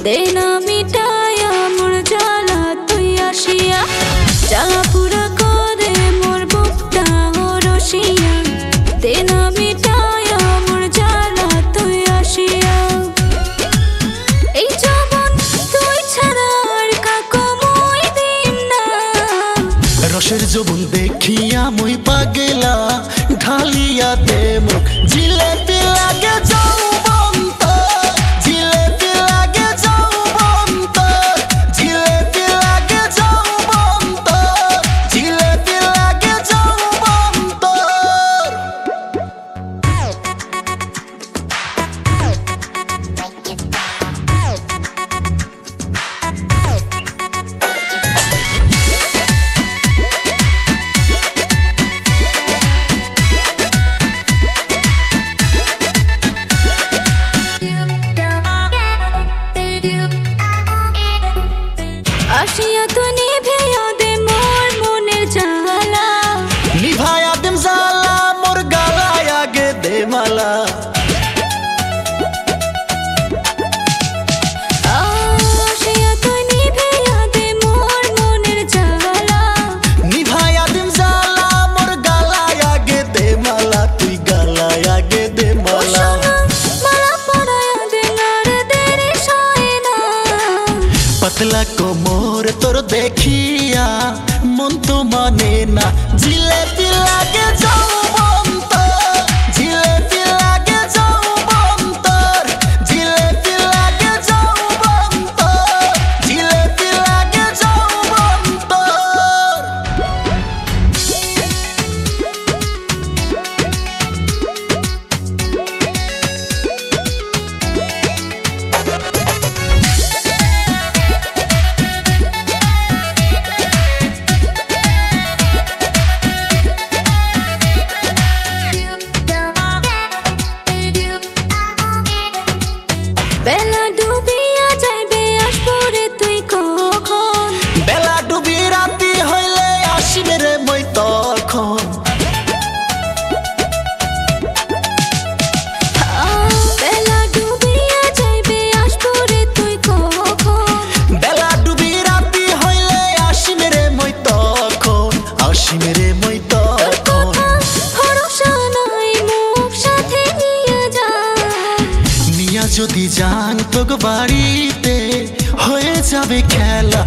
देना मिटाया मोर जाला तुई आसिया जाला पुरा करे मोर बुकटा ओ रसिया देना मिटाया मोर जाला तुई आसिया এই জীবন তুই ছাড়া আর কাকো মই দিম না রসের যৌবন দেখিয়া মই পাগলা ঢালিয়া দে মুখ জিলেপি লাগে যৌবন তোর জিলেপি লাগে যৌবন তোর জিলেপি লাগে যৌবন তোর জিলেপি লাগে যৌবন তোর आशिया तो निभाया दे मोर मोनेर जाला निभाया दिम जाला मोर गलाया गे दे माला आशिया तो निभाया दे मोर मोनेर जाला निभाया दिम जाला मोर गलाया गे दे माला तुई गलाया गे दे माला माला पड़ाया दे नार देरी सोए ना पतला कोमर तोर देखिया मन तो माने ना जिलेबी लागे যৌবন তোর জিলেপি লাগে যৌবন তোর জিলেপি লাগে যৌবন তোর জিলেপি লাগে যৌবন তোর বেলা ডুবিয়া যাইবে আসবরে তুই কখন বেলা ডুবি রাতি হইলে আসিবে রে মই তখন বেলা ডুবিয়া যাইবে আসবরে তুই কখন বেলা ডুবি রাতি হইলে আসিবে রে মই তখন আসিবে রে মই তখন ভরসা নাই মুখ সাথে নিয়ে যা নিয়া যদি যান তোগ বাড়িতে হয়ে যাবে খেলা